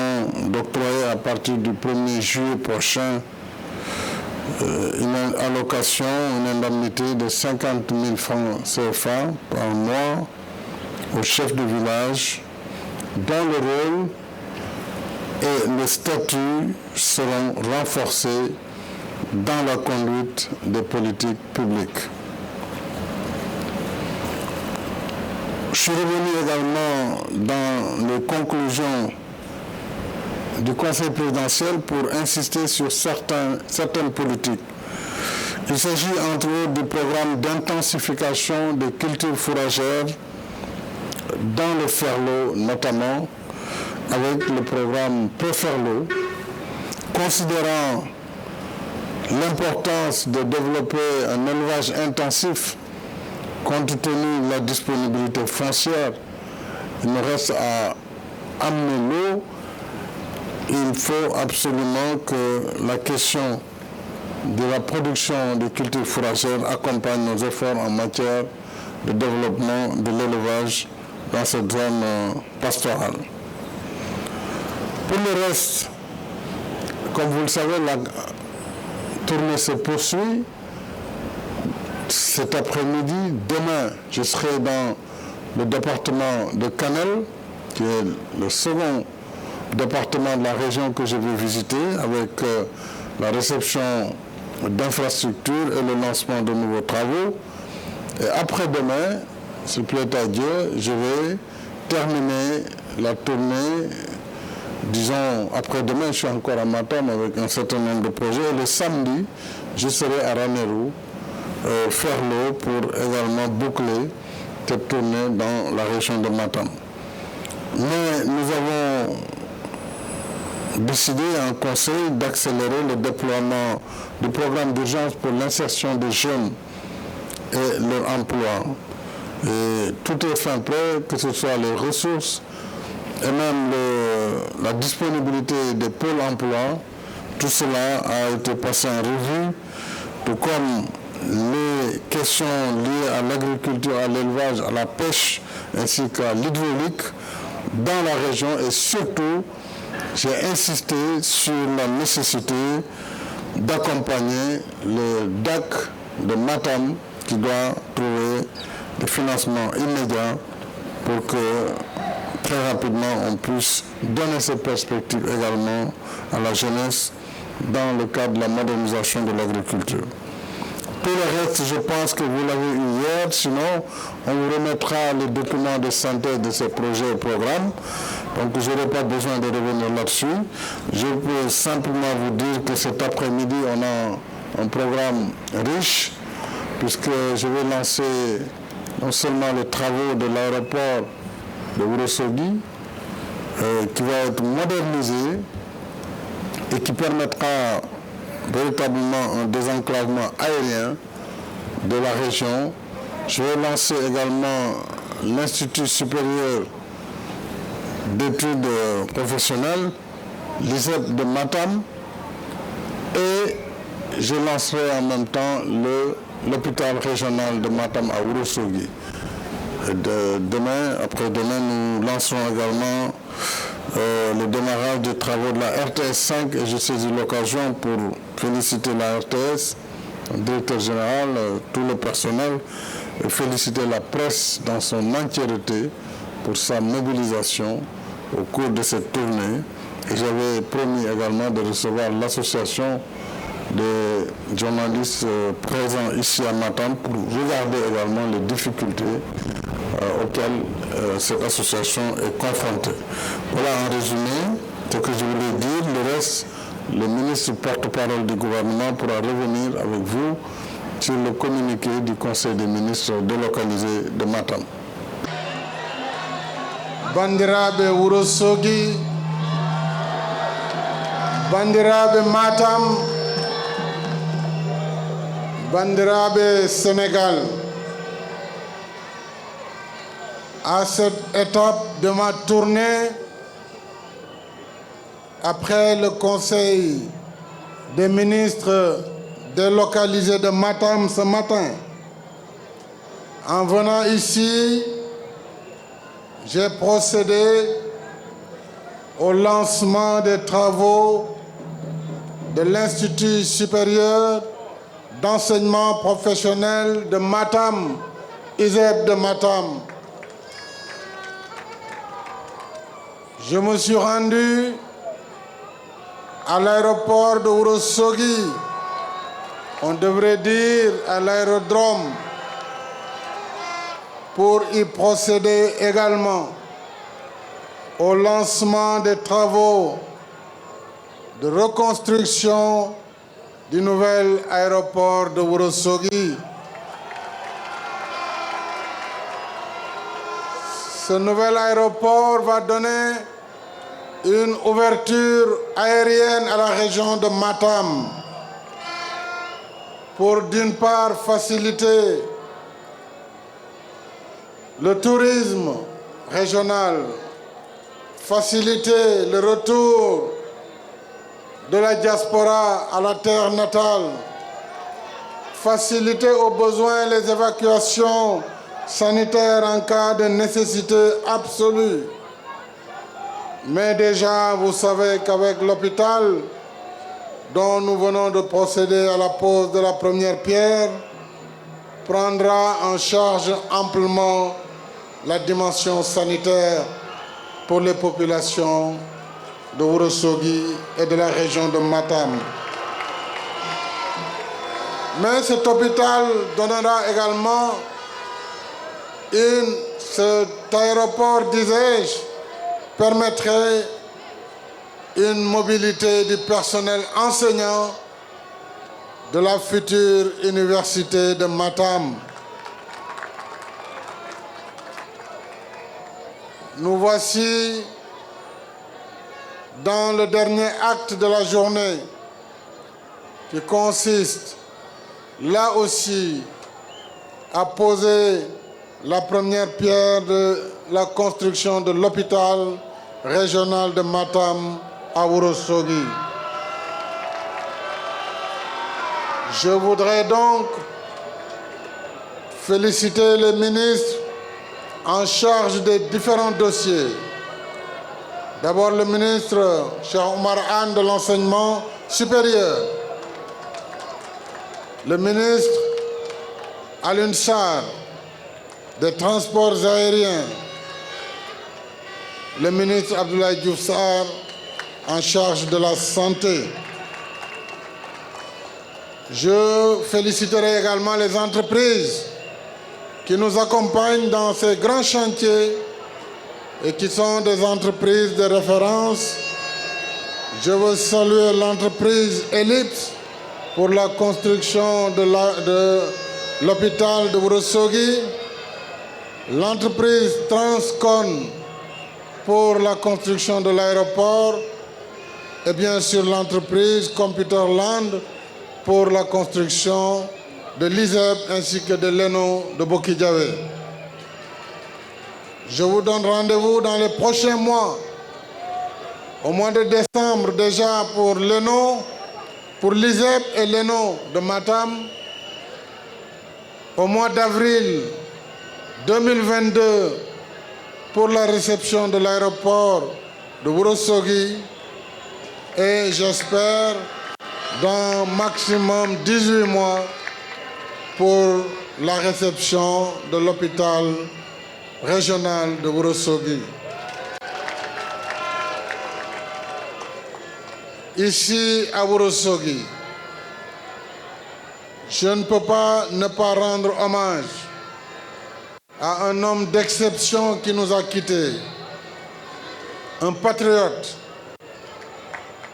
d'octroyer à partir du 1er juillet prochain une allocation, une indemnité de 50 000 francs CFA par mois aux chefs de village dont le rôle et le statut seront renforcés dans la conduite des politiques publiques. Je suis revenu également dans les conclusions du Conseil présidentiel pour insister sur certaines politiques. Il s'agit entre autres du programme d'intensification des cultures fourragères dans le Ferlo notamment, avec le programme Preferlo, considérant l'importance de développer un élevage intensif compte tenu de la disponibilité foncière. Il nous reste à amener l'eau. Il faut absolument que la question de la production de cultures fourragères accompagne nos efforts en matière de développement de l'élevage dans cette zone pastorale. Pour le reste, comme vous le savez, la tournée se poursuit. Cet après-midi, demain, je serai dans le département de Kanel, qui est le second département de la région que je vais visiter, avec la réception d'infrastructures et le lancement de nouveaux travaux. Et après-demain, s'il plaît à Dieu, je vais terminer la tournée. Disons, après-demain, je suis encore à Matam avec un certain nombre de projets. Et le samedi, je serai à Ranérou, Ferlo, pour également boucler cette tournée dans la région de Matam. Mais nous avons décidé en conseil d'accélérer le déploiement du programme d'urgence pour l'insertion des jeunes et leur emploi. Et tout est fin prêt, que ce soit les ressources et même la disponibilité des pôles emploi. Tout cela a été passé en revue, tout comme les questions liées à l'agriculture, à l'élevage, à la pêche ainsi qu'à l'hydraulique dans la région. Et surtout, j'ai insisté sur la nécessité d'accompagner le DAC de Matam qui doit trouver des financements immédiats pour que très rapidement on puisse donner cette perspective également à la jeunesse dans le cadre de la modernisation de l'agriculture. Pour le reste, je pense que vous l'avez eu hier, sinon on vous remettra les documents de synthèse de ces projets et programmes. Donc je n'aurai pas besoin de revenir là-dessus. Je peux simplement vous dire que cet après-midi, on a un programme riche, puisque je vais lancer non seulement les travaux de l'aéroport de Ourossogui, qui va être modernisé et qui permettra véritablement un désenclavement aérien de la région. Je vais lancer également l'Institut supérieur d'études professionnelles, l'ISEP de Matam, et je lancerai en même temps l'hôpital régional de Matam à Ourossogui. Demain, après-demain, nous lancerons également le démarrage des travaux de la RTS 5 et je saisis l'occasion pour féliciter la RTS, le directeur général, tout le personnel, et féliciter la presse dans son entièreté pour sa mobilisation au cours de cette tournée. Et j'avais promis également de recevoir l'association des journalistes présents ici à Matam pour regarder également les difficultés auxquelles cette association est confrontée. Voilà en résumé ce que je voulais dire. Le reste, le ministre porte-parole du gouvernement pourra revenir avec vous sur le communiqué du Conseil des ministres délocalisé de Matam. Bandiraɓe Wuro Sogi, bandiraɓe Matam, bandiraɓe Sénégal, à cette étape de ma tournée, après le Conseil des ministres délocalisé de Matam ce matin, en venant ici, j'ai procédé au lancement des travaux de l'Institut supérieur d'enseignement professionnel de Matam, ISEP de Matam. Je me suis rendu à l'aéroport de Ourossogui, on devrait dire à l'aérodrome, pour y procéder également au lancement des travaux de reconstruction du nouvel aéroport de Ourossogui. Ce nouvel aéroport va donner une ouverture aérienne à la région de Matam pour d'une part faciliter le tourisme régional, faciliter le retour de la diaspora à la terre natale, faciliter au besoin les évacuations sanitaires en cas de nécessité absolue. Mais déjà, vous savez qu'avec l'hôpital, dont nous venons de procéder à la pose de la première pierre, prendra en charge amplement la dimension sanitaire pour les populations de Ourossogui et de la région de Matam. Mais cet hôpital donnera également cet aéroport, disais-je, permettrait une mobilité du personnel enseignant de la future université de Matam. Nous voici dans le dernier acte de la journée qui consiste là aussi à poser la première pierre de la construction de l'hôpital régional de Matam à Ourossogui. Je voudrais donc féliciter les ministres en charge des différents dossiers. D'abord le ministre Cheikh Oumar Anne de l'enseignement supérieur, le ministre Alioune Sarr des transports aériens, le ministre Abdoulaye Diouf Sarr en charge de la santé. Je féliciterai également les entreprises qui nous accompagnent dans ces grands chantiers et qui sont des entreprises de référence. Je veux saluer l'entreprise Ellipse pour la construction de l'hôpital de Ourossogui, l'entreprise Transcon pour la construction de l'aéroport et bien sûr l'entreprise Computerland pour la construction de l'ISEP ainsi que de l'ENO de Bokidjavé. Je vous donne rendez-vous dans les prochains mois, au mois de décembre déjà pour l'ENO, pour l'ISEP et l'ENO de Matam, au mois d'avril 2022 pour la réception de l'aéroport de Ourossogui et j'espère dans maximum 18 mois pour la réception de l'hôpital régional de Ourossogui. Ici à Ourossogui, je ne peux pas ne pas rendre hommage à un homme d'exception qui nous a quittés, un patriote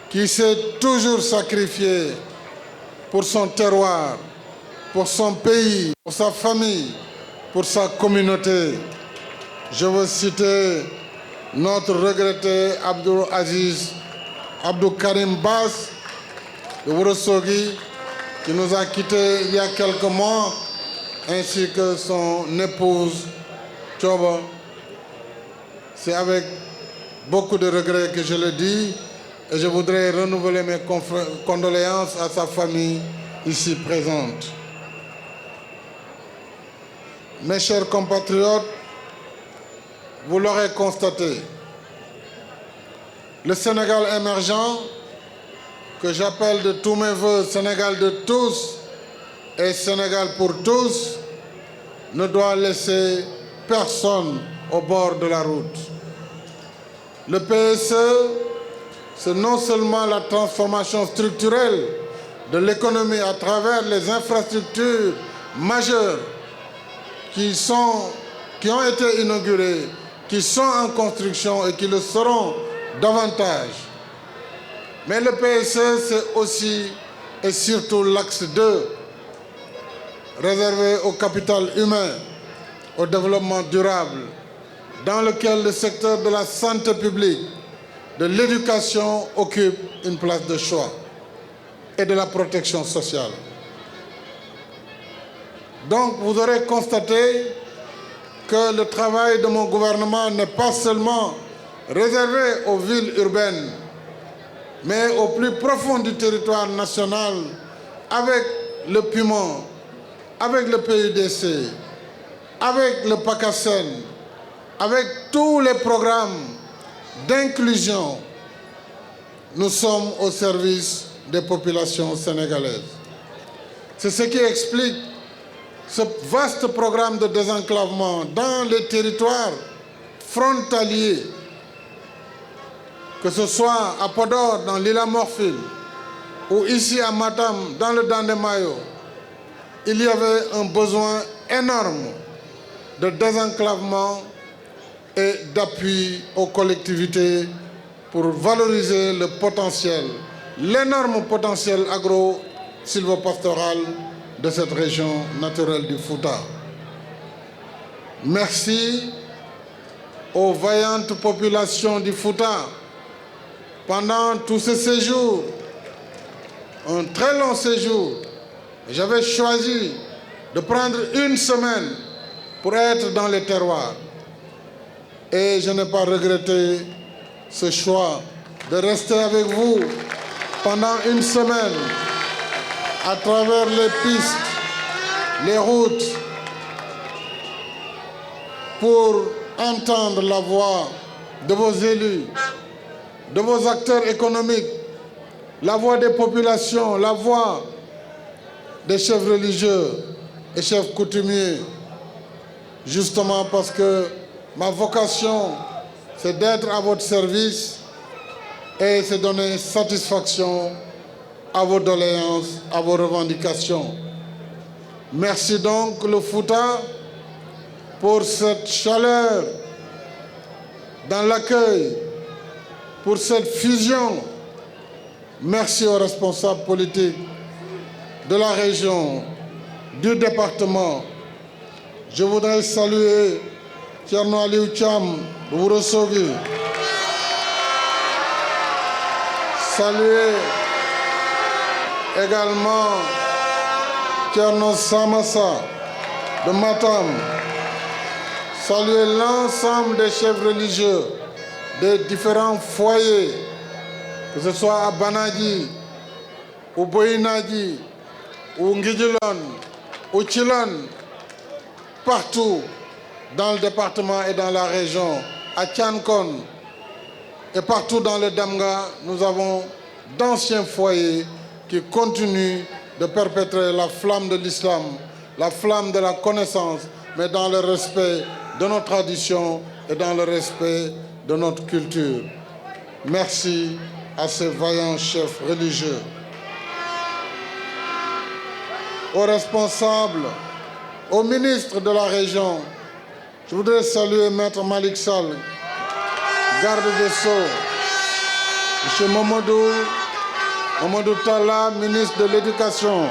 qui s'est toujours sacrifié pour son terroir, pour son pays, pour sa famille, pour sa communauté. Je veux citer notre regretté Abdou Karim Bass de Ourossogui, qui nous a quittés il y a quelques mois, ainsi que son épouse Tchoba. C'est avec beaucoup de regrets que je le dis, et je voudrais renouveler mes condoléances à sa famille ici présente. Mes chers compatriotes, vous l'aurez constaté, le Sénégal émergent, que j'appelle de tous mes voeux Sénégal de tous et Sénégal pour tous, ne doit laisser personne au bord de la route. Le PSE, c'est non seulement la transformation structurelle de l'économie à travers les infrastructures majeures qui ont été inaugurées, qui sont en construction et qui le seront davantage. Mais le PSE, c'est aussi et surtout l'axe 2, réservé au capital humain, au développement durable, dans lequel le secteur de la santé publique, de l'éducation occupe une place de choix, et de la protection sociale. Donc vous aurez constaté que le travail de mon gouvernement n'est pas seulement réservé aux villes urbaines, mais au plus profond du territoire national, avec le PUMON, avec le PUDC, avec le PACASEN, avec tous les programmes d'inclusion. Nous sommes au service des populations sénégalaises. C'est ce qui explique ce vaste programme de désenclavement dans les territoires frontaliers, que ce soit à Podor, dans l'île à Morphil, ou ici à Matam, dans le Dandemayo. Il y avait un besoin énorme de désenclavement et d'appui aux collectivités pour valoriser le potentiel, l'énorme potentiel agro-sylvopastoral de cette région naturelle du Fouta. Merci aux vaillantes populations du Fouta. Pendant tout ce séjour, un très long séjour, j'avais choisi de prendre une semaine pour être dans les terroirs. Et je n'ai pas regretté ce choix de rester avec vous pendant une semaine à travers les pistes, les routes, pour entendre la voix de vos élus, de vos acteurs économiques, la voix des populations, la voix des chefs religieux et chefs coutumiers, justement parce que ma vocation, c'est d'être à votre service et c'est donner satisfaction à vos doléances, à vos revendications. Merci donc le Fouta pour cette chaleur dans l'accueil, pour cette fusion. Merci aux responsables politiques de la région, du département. Je voudrais saluer Thierno Aliou Thiam de Ourossogui, saluer également Thierno Samassa de Matam, saluer l'ensemble des chefs religieux des différents foyers, que ce soit à Banadji, ou Boyinadji, ou Ngidjilon, ou Tchilon, partout dans le département et dans la région, à Tiankon et partout dans le Damga, nous avons d'anciens foyers qui continuent de perpétrer la flamme de l'islam, la flamme de la connaissance, mais dans le respect de nos traditions et dans le respect de notre culture. Merci à ces vaillants chefs religieux. Aux responsables, aux ministres de la région, je voudrais saluer Maître Malik Sall, garde des Sceaux, M. Mamadou Talla, ministre de l'Éducation,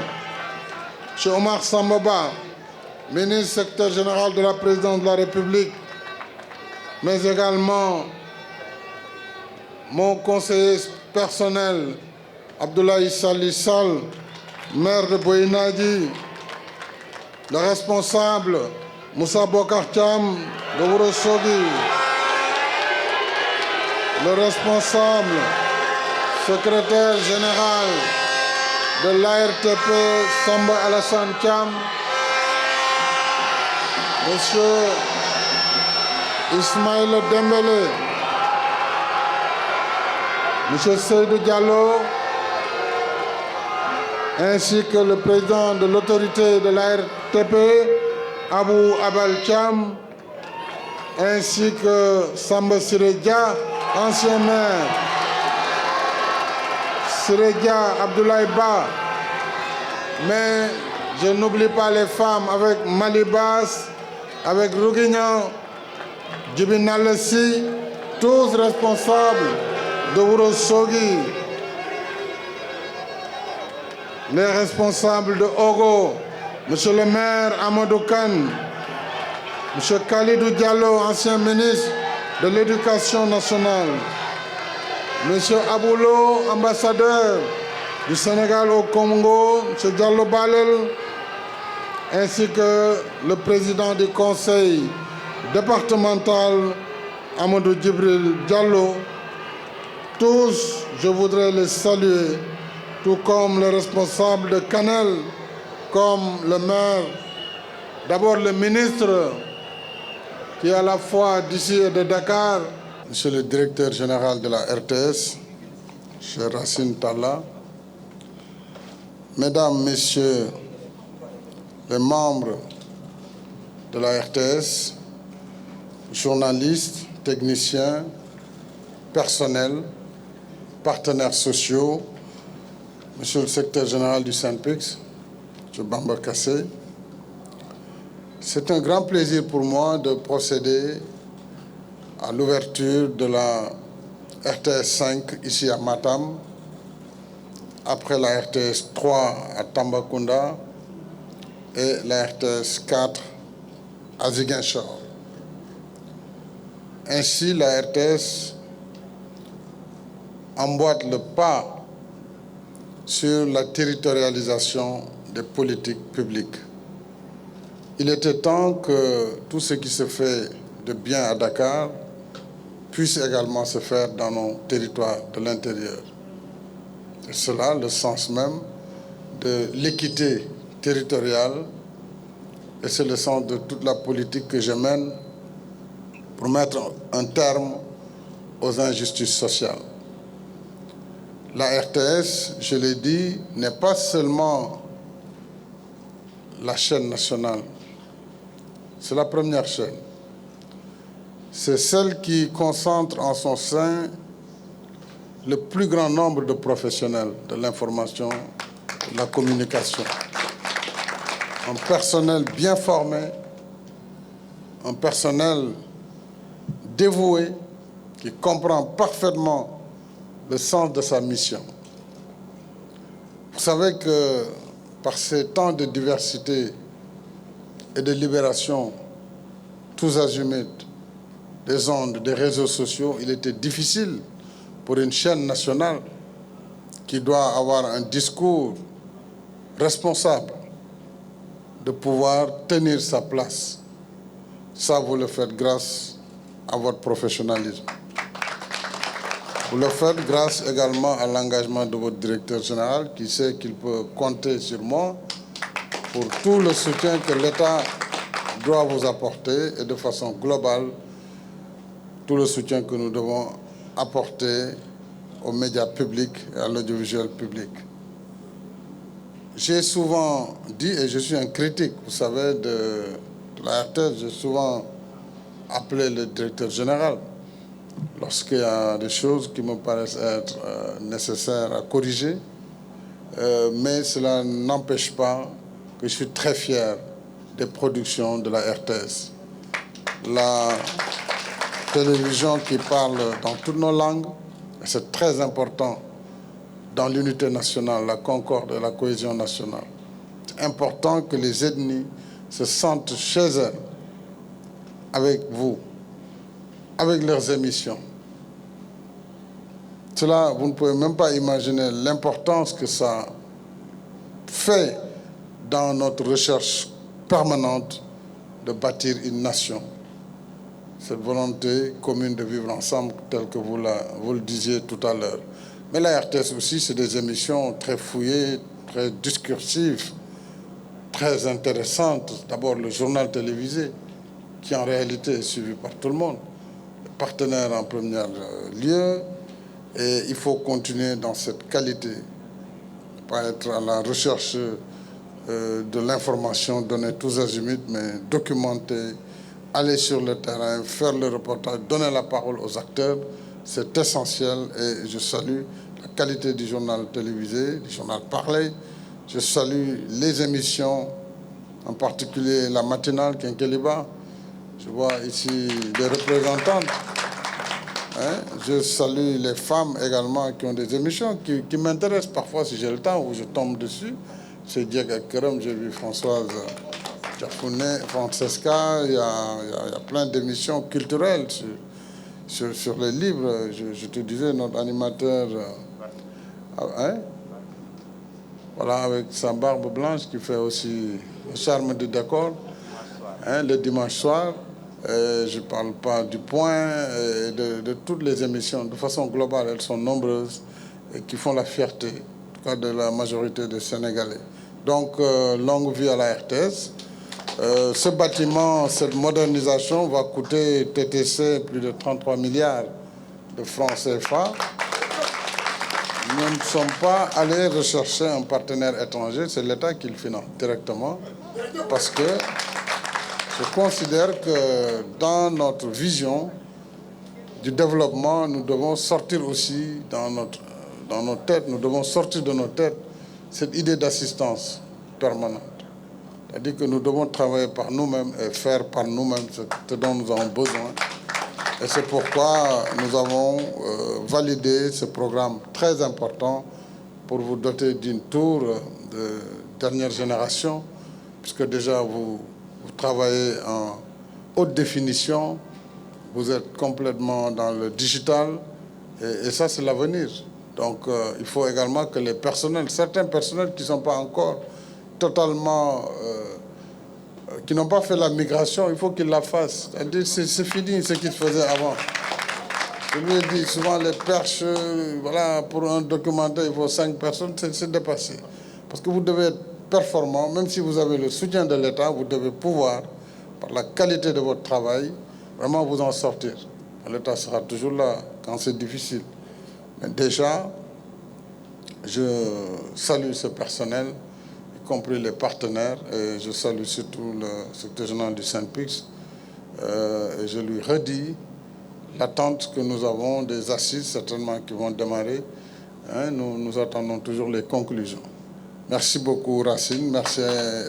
M. Omar Sambaba, ministre secrétaire général de la présidence de la République, mais également mon conseiller personnel, Abdoulaye Sali Sall, maire de Boinadi, le responsable Moussa Bokar Thiam de Ourossogui, le responsable secrétaire général de l'ARTP Samba Alassane Thiam, Monsieur Ismaël Dembélé, Monsieur Seydou Diallo, ainsi que le président de l'autorité de l'ARTP, Abou Abal Thiam, ainsi que Samba Siredia, ancien maire, Siredia Abdoulaye Ba, mais je n'oublie pas les femmes avec Malibas, avec Rouguignan, Djibinalessi, tous responsables de Ourossogui, les responsables de Ogo, Monsieur le maire Amadou Kane, Monsieur Khalidou Diallo, ancien ministre de l'Éducation nationale, Monsieur Aboulo, ambassadeur du Sénégal au Congo, M. Diallo Balel, ainsi que le président du conseil départemental, Amadou Djibril Diallo. Tous, je voudrais les saluer, tout comme les responsables de Canel, comme le maire, d'abord le ministre qui est à la fois d'ici et de Dakar, Monsieur le directeur général de la RTS, M. Racine Talla, Mesdames, Messieurs les membres de la RTS, journalistes, techniciens, personnels, partenaires sociaux, Monsieur le secrétaire général du SYNPICS, M. Bamba Kassé, c'est un grand plaisir pour moi de procéder à l'ouverture de la RTS 5 ici à Matam, après la RTS 3 à Tambacounda et la RTS 4 à Ziguinchor. Ainsi, la RTS emboîte le pas sur la territorialisation des politiques publiques. Il était temps que tout ce qui se fait de bien à Dakar puisse également se faire dans nos territoires de l'intérieur. C'est cela le sens même de l'équité territoriale et c'est le sens de toute la politique que je mène pour mettre un terme aux injustices sociales. La RTS, je l'ai dit, n'est pas seulement la chaîne nationale, c'est la première chaîne. C'est celle qui concentre en son sein le plus grand nombre de professionnels de l'information, de la communication. Un personnel bien formé, un personnel dévoué, qui comprend parfaitement le sens de sa mission. Vous savez que par ces temps de diversité et de libération, tous azimuts, des ondes, des réseaux sociaux, il était difficile pour une chaîne nationale qui doit avoir un discours responsable de pouvoir tenir sa place. Ça, vous le faites grâce à votre professionnalisme. Vous le faites grâce également à l'engagement de votre directeur général qui sait qu'il peut compter sur moi pour tout le soutien que l'État doit vous apporter et de façon globale, tout le soutien que nous devons apporter aux médias publics et à l'audiovisuel public. J'ai souvent dit, et je suis un critique, vous savez, de la RTS, j'ai souvent appelé le directeur général lorsqu'il y a des choses qui me paraissent être nécessaires à corriger, mais cela n'empêche pas que je suis très fier des productions de la RTS. La télévision qui parle dans toutes nos langues, et c'est très important dans l'unité nationale, la concorde et la cohésion nationale. important que les ethnies se sentent chez elles, avec vous, avec leurs émissions. Cela, vous ne pouvez même pas imaginer l'importance que ça fait dans notre recherche permanente de bâtir une nation. Cette volonté commune de vivre ensemble, telle que vous le disiez tout à l'heure. Mais la RTS aussi, c'est des émissions très fouillées, très discursives, très intéressantes. D'abord, le journal télévisé, qui en réalité est suivi par tout le monde, partenaire en premier lieu, et il faut continuer dans cette qualité, pas être à la recherche de l'information donnée tous azimuts, mais documenter, aller sur le terrain, faire le reportage, donner la parole aux acteurs, c'est essentiel et je salue la qualité du journal télévisé, du journal parlé. Je salue les émissions, en particulier la matinale Quinqueliba. Je vois ici des représentantes. Je salue les femmes également qui ont des émissions qui m'intéressent parfois si j'ai le temps ou je tombe dessus. C'est Diego Kerem, j'ai vu Françoise Diafouné, Francesca, il y a plein d'émissions culturelles sur les livres. Je te disais, notre animateur, voilà, avec sa barbe blanche qui fait aussi le charme du décor, le dimanche soir. Je ne parle pas du Point, de toutes les émissions. De façon globale, elles sont nombreuses et qui font la fierté, en tout cas de la majorité des Sénégalais. Donc, longue vie à la RTS. Ce bâtiment, cette modernisation va coûter TTC plus de 33 milliards de francs CFA. Nous ne sommes pas allés rechercher un partenaire étranger, c'est l'État qui le finance directement, parce que je considère que dans notre vision du développement, nous devons sortir aussi dans nos têtes, nous devons sortir de nos têtes cette idée d'assistance permanente. C'est-à-dire que nous devons travailler par nous-mêmes et faire par nous-mêmes ce dont nous avons besoin. Et c'est pourquoi nous avons validé ce programme très important pour vous doter d'une tour de dernière génération, puisque déjà vous travaillez en haute définition, vous êtes complètement dans le digital, et ça c'est l'avenir. Donc il faut également que les personnels, certains personnels qui ne sont pas encore totalement, qui n'ont pas fait la migration, il faut qu'ils la fassent. C'est-à-dire c'est fini ce qui se faisait avant. Je lui ai dit souvent les perches, voilà, pour un documentaire il faut 5 personnes, c'est dépassé. Parce que vous devez être performant, même si vous avez le soutien de l'État, vous devez pouvoir, par la qualité de votre travail, vraiment vous en sortir. L'État sera toujours là quand c'est difficile. Mais déjà, je salue ce personnel, y compris les partenaires, et je salue surtout le secrétaire général du SYNPICS, et je lui redis l'attente que nous avons des assises, certainement qui vont démarrer. Nous attendons toujours les conclusions. Merci beaucoup Racine, merci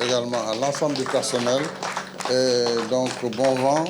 également à l'ensemble du personnel, et donc bon vent.